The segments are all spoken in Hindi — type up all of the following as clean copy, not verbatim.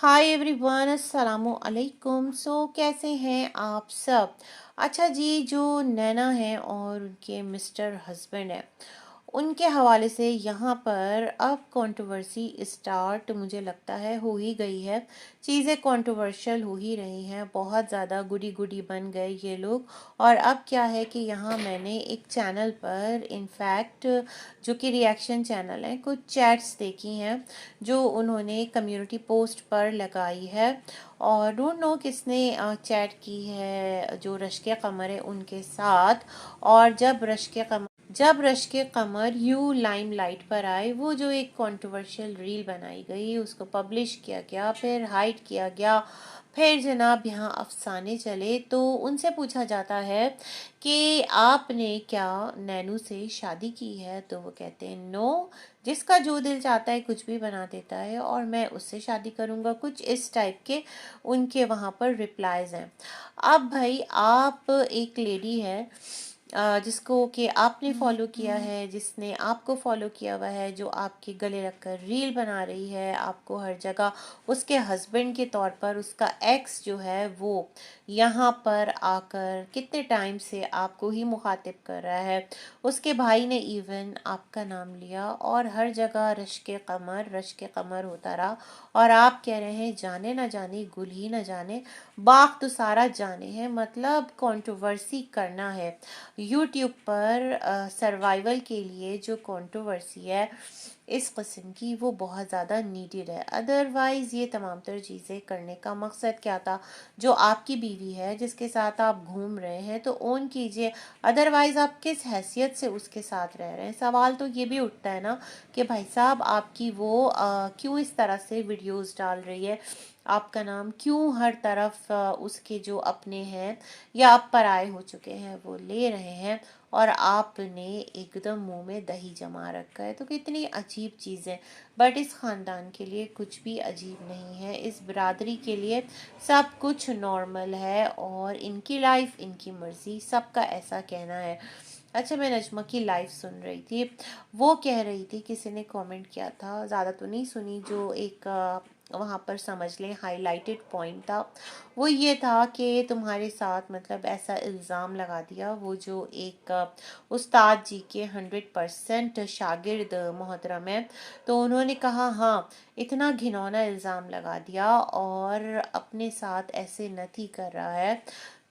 हाय एवरीवन, अस्सलामु अलैकुम। कैसे हैं आप सब? अच्छा जी, जो नैना है और उनके मिस्टर हस्बैंड है, उनके हवाले से यहाँ पर अब कंट्रोवर्सी स्टार्ट मुझे लगता है हो ही गई है। चीज़ें कंट्रोवर्शियल हो ही रही हैं, बहुत ज़्यादा गुडी गुडी बन गए ये लोग। और अब क्या है कि यहाँ मैंने एक चैनल पर इनफैक्ट जो कि रिएक्शन चैनल है, कुछ चैट्स देखी हैं जो उन्होंने कम्युनिटी पोस्ट पर लगाई है। और डोंट नो किसने चैट की है, जो रश्के कमर है उनके साथ। और जब रश्के कमर यू लाइमलाइट पर आए, वो जो एक कंट्रोवर्शियल रील बनाई गई, उसको पब्लिश किया गया, फिर हाइड किया गया, फिर जनाब यहाँ अफसाने चले, तो उनसे पूछा जाता है कि आपने क्या नैनू से शादी की है? तो वो कहते हैं नो, जिसका जो दिल चाहता है कुछ भी बना देता है और मैं उससे शादी करूँगा। कुछ इस टाइप के उनके वहाँ पर रिप्लाइज हैं। अब भाई, आप एक लेडी है जिसको कि आपने फॉलो किया है, जिसने आपको फॉलो किया हुआ है, जो आपके गले रखकर रील बना रही है, आपको हर जगह उसके हस्बैंड के तौर पर, उसका एक्स जो है वो यहाँ पर आकर कितने टाइम से आपको ही मुखातिब कर रहा है। उसके भाई ने इवन आपका नाम लिया और हर जगह रश्क कमर होता रहा। और आप कह रहे हैं जाने ना जाने गुल ही ना जाने, बाग तो सारा जाने हैं। मतलब कंट्रोवर्सी करना है यूट्यूब पर सर्वाइवल के लिए, जो कंट्रोवर्सी है इस किस्म की, वो बहुत ज़्यादा नीडेड है। अदरवाइज़ ये तमाम तर चीज़ें करने का मकसद क्या था? जो आपकी बीवी है जिसके साथ आप घूम रहे हैं, तो ओन कीजिए। अदरवाइज़ आप किस हैसियत से उसके साथ रह रहे हैं? सवाल तो ये भी उठता है ना कि भाई साहब, आपकी वो क्यों इस तरह से वीडियोस डाल रही है, आपका नाम क्यों हर तरफ उसके जो अपने हैं या आप पराए हो चुके हैं वो ले रहे हैं, और आपने एकदम मुंह में दही जमा रखा है। तो कितनी अजीब चीज़ें। बट इस ख़ानदान के लिए कुछ भी अजीब नहीं है, इस बिरादरी के लिए सब कुछ नॉर्मल है और इनकी लाइफ इनकी मर्ज़ी, सबका ऐसा कहना है। अच्छा, मैं नजमा की लाइव सुन रही थी, वो कह रही थी, किसी ने कमेंट किया था, ज़्यादा तो नहीं सुनी, जो एक वहाँ पर समझ लें हाईलाइटेड पॉइंट था, वो ये था कि तुम्हारे साथ मतलब ऐसा इल्ज़ाम लगा दिया, वो जो एक उस्ताद जी के 100% शागिर्द मोहतरम है, तो उन्होंने कहा हाँ, इतना घिनौना इल्ज़ाम लगा दिया और अपने साथ ऐसे नथी कर रहा है।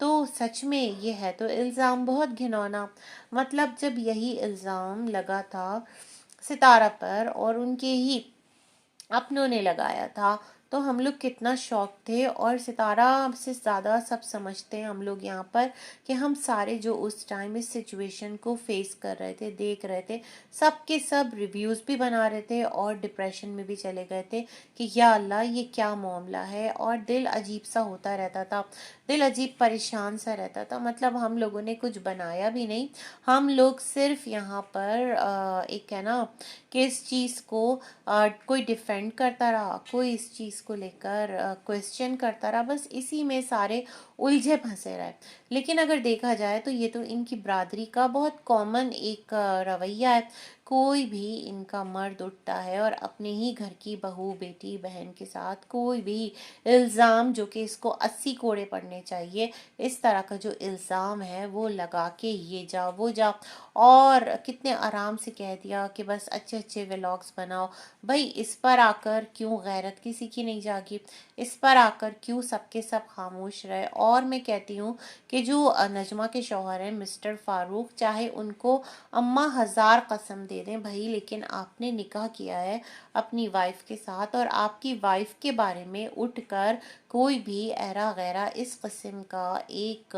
तो सच में ये है तो इल्ज़ाम बहुत घिनौना। मतलब जब यही इल्ज़ाम लगा था सितारा पर और उनके ही अपनों ने लगाया था, तो हम लोग कितना शौक थे। और सितारा से ज़्यादा सब समझते हैं हम लोग यहाँ पर कि हम सारे जो उस टाइम इस सिचुएशन को फेस कर रहे थे, देख रहे थे, सब के सब रिव्यूज़ भी बना रहे थे और डिप्रेशन में भी चले गए थे कि या अल्लाह ये क्या मामला है। और दिल अजीब सा होता रहता था, दिल अजीब परेशान सा रहता था। मतलब हम लोगों ने कुछ बनाया भी नहीं, हम लोग सिर्फ यहाँ पर एक है ना कि इस चीज़ को कोई डिफेंड करता रहा, कोई इस चीज़ को लेकर क्वेश्चन करता रहा, बस इसी में सारे उलझे फंसे रहे। लेकिन अगर देखा जाए तो ये तो इनकी बरादरी का बहुत कॉमन एक रवैया है। कोई भी इनका मर्द उठता है और अपने ही घर की बहू, बेटी, बहन के साथ कोई भी इल्ज़ाम, जो कि इसको 80 कोड़े पड़ने चाहिए, इस तरह का जो इल्ज़ाम है वो लगा के ये जा वो जा, और कितने आराम से कह दिया कि बस अच्छे अच्छे व्लॉग्स बनाओ। भाई, इस पर आकर क्यों गैरत किसी की नहीं जागी? इस पर आकर क्यों सबके सब खामोश रहे? और मैं कहती हूँ कि जो नजमा के शौहर हैं मिस्टर फारूक, चाहे उनको अम्मा हज़ार कसम दे दें भाई, लेकिन आपने निकाह किया है अपनी वाइफ के साथ, और आपकी वाइफ के बारे में उठकर कोई भी ऐरा गैरा इस किस्म का एक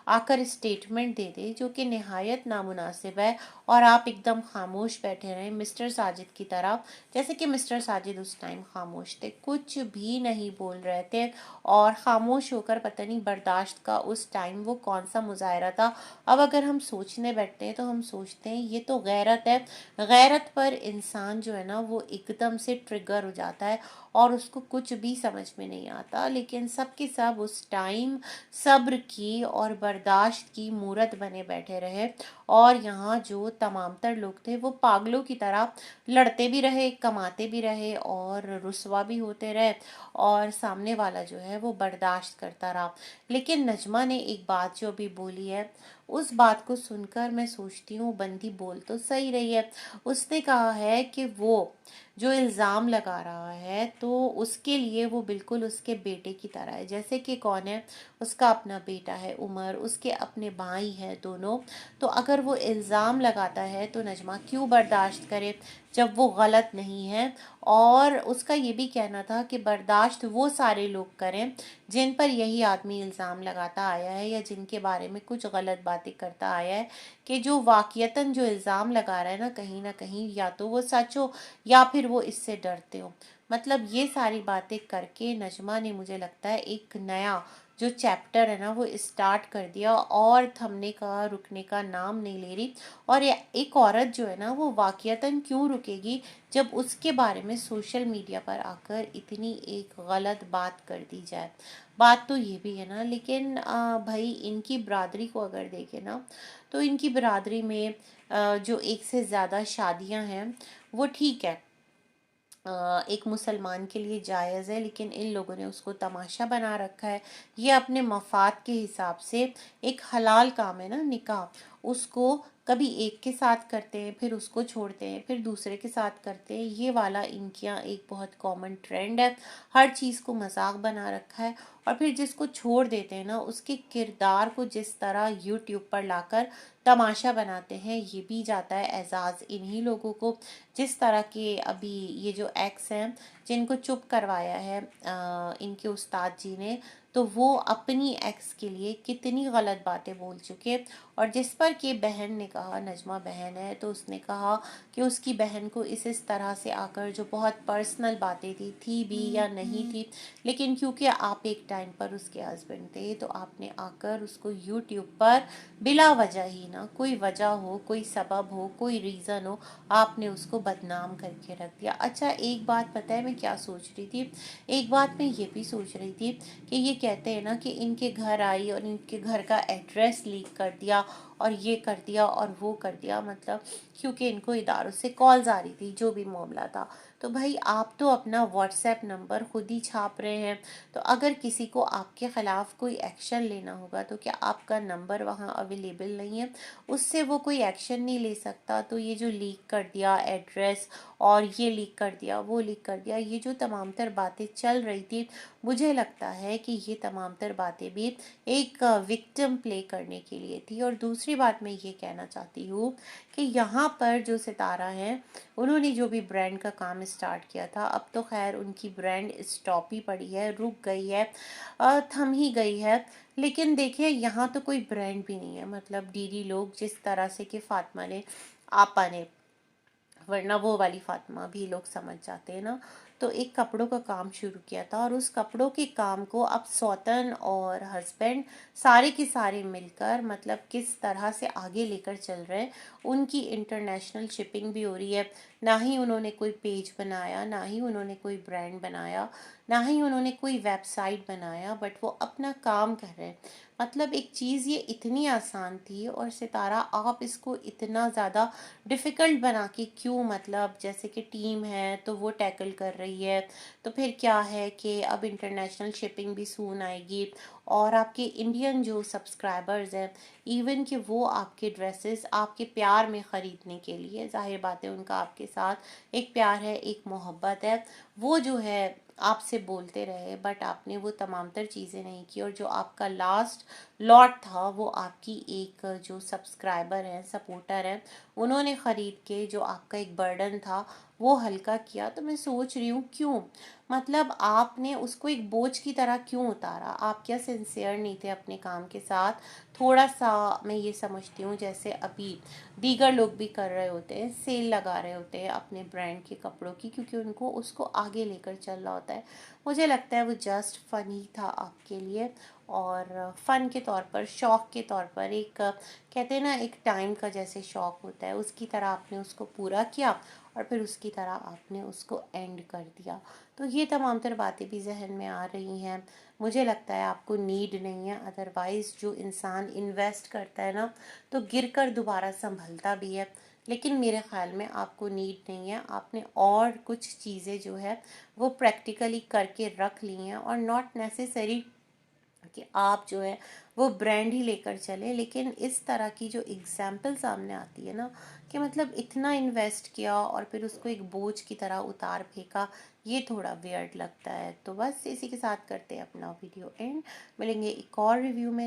आकर स्टेटमेंट दे दे, जो कि निहायत नामुनासिब है, और आप एकदम खामोश बैठे रहें मिस्टर साजिद की तरह, जैसे कि मिस्टर साजिद उस टाइम खामोश थे, कुछ भी नहीं बोल रहे थे। और खामोश होकर पता नहीं बर्दाश्त का उस टाइम वो कौन सा मुजाहरा था। अब अगर हम सोचने बैठते हैं तो हम सोचते हैं ये तो गैरत है। गैरत पर इंसान जो है ना वो एकदम से ट्रिगर हो जाता है और उसको कुछ भी समझ में नहीं आता, लेकिन सब के सब उस टाइम सब्र की और बर्दाश्त की मूरत बने बैठे रहे। और यहाँ जो तमामतर लोग थे वो पागलों की तरह लड़ते भी रहे, कमाते भी रहे और रुसवा भी होते रहे, और सामने वाला जो है वो बर्दाश्त करता रहा। लेकिन नजमा ने एक बात जो अभी बोली है, उस बात को सुनकर मैं सोचती हूँ बंदी बोल तो सही रही है। उसने कहा है कि वो जो इल्ज़ाम लगा रहा है तो उसके लिए वो बिल्कुल उसके बेटे की तरह है। जैसे कि कौन है, उसका अपना बेटा है उमर, उसके अपने भाई हैं दोनों। तो अगर वो इल्ज़ाम लगाता है तो नजमा क्यों बर्दाश्त करे जब वो गलत नहीं है। और उसका ये भी कहना था कि बर्दाश्त वो सारे लोग करें जिन पर यही आदमी इल्ज़ाम लगाता आया है या जिनके बारे में कुछ गलत बातें करता आया है, कि जो वाक़ियतन जो इल्ज़ाम लगा रहा है ना कहीं या तो वो सच हो या फिर वो इससे डरते हो। मतलब ये सारी बातें करके नजमा ने, मुझे लगता है, एक नया जो चैप्टर है ना वो स्टार्ट कर दिया और थमने का, रुकने का नाम नहीं ले रही। और एक औरत जो है ना वो वाक़ियतन क्यों रुकेगी जब उसके बारे में सोशल मीडिया पर आकर इतनी एक गलत बात कर दी जाए। बात तो ये भी है ना, लेकिन भाई इनकी बरादरी को अगर देखें ना तो इनकी बरादरी में जो एक से ज़्यादा शादियां हैं वो ठीक है, एक मुसलमान के लिए जायज़ है, लेकिन इन लोगों ने उसको तमाशा बना रखा है। ये अपने मफाद के हिसाब से, एक हलाल काम है ना निकाह, उसको कभी एक के साथ करते हैं, फिर उसको छोड़ते हैं, फिर दूसरे के साथ करते हैं। ये वाला इनके यहाँ एक बहुत कॉमन ट्रेंड है। हर चीज़ को मजाक बना रखा है। और फिर जिसको छोड़ देते हैं ना उसके किरदार को जिस तरह यूट्यूब पर लाकर तमाशा बनाते हैं, ये भी जाता है एजाज़ इन्हीं लोगों को। जिस तरह के अभी ये जो एक्स हैं जिनको चुप करवाया है इनके उस्ताद जी ने, तो वो अपनी एक्स के लिए कितनी गलत बातें बोल चुके। और जिस पर कि बहन ने कहा, नजमा बहन है, तो उसने कहा कि उसकी बहन को इस तरह से आकर जो बहुत पर्सनल बातें थी भी या नहीं थी, लेकिन क्योंकि आप एक टाइम पर उसके हस्बैंड थे तो आपने आकर उसको यूट्यूब पर बिला वजह ही ना, कोई वजह हो, कोई सबब हो, कोई रीज़न हो, आपने उसको बदनाम करके रख दिया। अच्छा एक बात पता है मैं क्या सोच रही थी, एक बात मैं ये भी सोच रही थी कि ये कहते हैं ना कि इनके घर आई और इनके घर का एड्रेस लीक कर दिया और ये कर दिया और वो कर दिया, मतलब क्योंकि इनको इदारों से कॉल्स आ रही थी, जो भी मामला था। तो भाई आप तो अपना व्हाट्सएप नंबर खुद ही छाप रहे हैं, तो अगर किसी को आपके ख़िलाफ़ कोई एक्शन लेना होगा तो क्या आपका नंबर वहाँ अवेलेबल नहीं है, उससे वो कोई एक्शन नहीं ले सकता। तो ये जो लीक कर दिया एड्रेस और ये लीक कर दिया वो लीक कर दिया, ये जो तमाम तर बातें चल रही थी, मुझे लगता है कि ये तमाम तर बातें भी एक विक्टिम प्ले करने के लिए थी। और दूसरी बात मैं ये कहना चाहती हूँ कि यहाँ पर जो सितारा हैं उन्होंने जो भी ब्रांड का काम स्टार्ट किया था, अब तो खैर उनकी ब्रांड स्टॉप ही पड़ी है, रुक गई है, थम ही गई है। लेकिन देखिए यहाँ तो कोई ब्रांड भी नहीं है, मतलब डीडी लोग जिस तरह से कि फातिमा ने, आपा ने, वरना वो वाली फातिमा भी लोग समझ जाते हैं ना, तो एक कपड़ों का काम शुरू किया था और उस कपड़ों के काम को अब सौतन और हस्बैंड सारे के सारे मिलकर मतलब किस तरह से आगे लेकर चल रहे हैं। उनकी इंटरनेशनल शिपिंग भी हो रही है, ना ही उन्होंने कोई पेज बनाया, ना ही उन्होंने कोई ब्रांड बनाया, ना ही उन्होंने कोई वेबसाइट बनाया, बट वो अपना काम कर रहे हैं। मतलब एक चीज़ ये इतनी आसान थी और सितारा आप इसको इतना ज़्यादा डिफ़िकल्ट बना के क्यों, मतलब जैसे कि टीम है तो वो टैकल कर रही है, तो फिर क्या है कि अब इंटरनेशनल शिपिंग भी सून आएगी और आपके इंडियन जो सब्सक्राइबर्स हैं, इवन कि वो आपके ड्रेसेस आपके प्यार में ख़रीदने के लिए, जाहिर बात है उनका आपके साथ एक प्यार है, एक मोहब्बत है, वो जो है आपसे बोलते रहे, बट आपने वो तमाम तर चीज़ें नहीं की। और जो आपका लास्ट लॉट था वो आपकी एक जो सब्सक्राइबर हैं, सपोर्टर हैं, उन्होंने ख़रीद के जो आपका एक बर्डन था वो हल्का किया। तो मैं सोच रही हूँ क्यों, मतलब आपने उसको एक बोझ की तरह क्यों उतारा, आप क्या सिंसियर नहीं थे अपने काम के साथ। थोड़ा सा मैं ये समझती हूँ जैसे अभी दीगर लोग भी कर रहे होते हैं, सेल लगा रहे होते हैं अपने ब्रांड के कपड़ों की, क्योंकि उनको उसको आगे लेकर चल रहा होता है। मुझे लगता है वो जस्ट फन ही था आपके लिए, और फ़न के तौर पर, शौक़ के तौर पर, एक कहते हैं ना एक टाइम का जैसे शौक़ होता है उसकी तरह आपने उसको पूरा किया और फिर उसकी तरह आपने उसको एंड कर दिया। तो ये तमाम तर बातें भी जहन में आ रही हैं। मुझे लगता है आपको नीड नहीं है, अदरवाइज़ जो इंसान इन्वेस्ट करता है ना तो गिर कर दोबारा संभलता भी है। लेकिन मेरे ख़्याल में आपको नीड नहीं है, आपने और कुछ चीज़ें जो है वो प्रैक्टिकली करके रख ली हैं, और नॉट नेसेसरी कि आप जो है वो ब्रांड ही लेकर चले। लेकिन इस तरह की जो एग्जाम्पल सामने आती है ना कि मतलब इतना इन्वेस्ट किया और फिर उसको एक बोझ की तरह उतार फेंका, ये थोड़ा वियर्ड लगता है। तो बस इसी के साथ करते हैं अपना वीडियो एंड, मिलेंगे एक और रिव्यू में।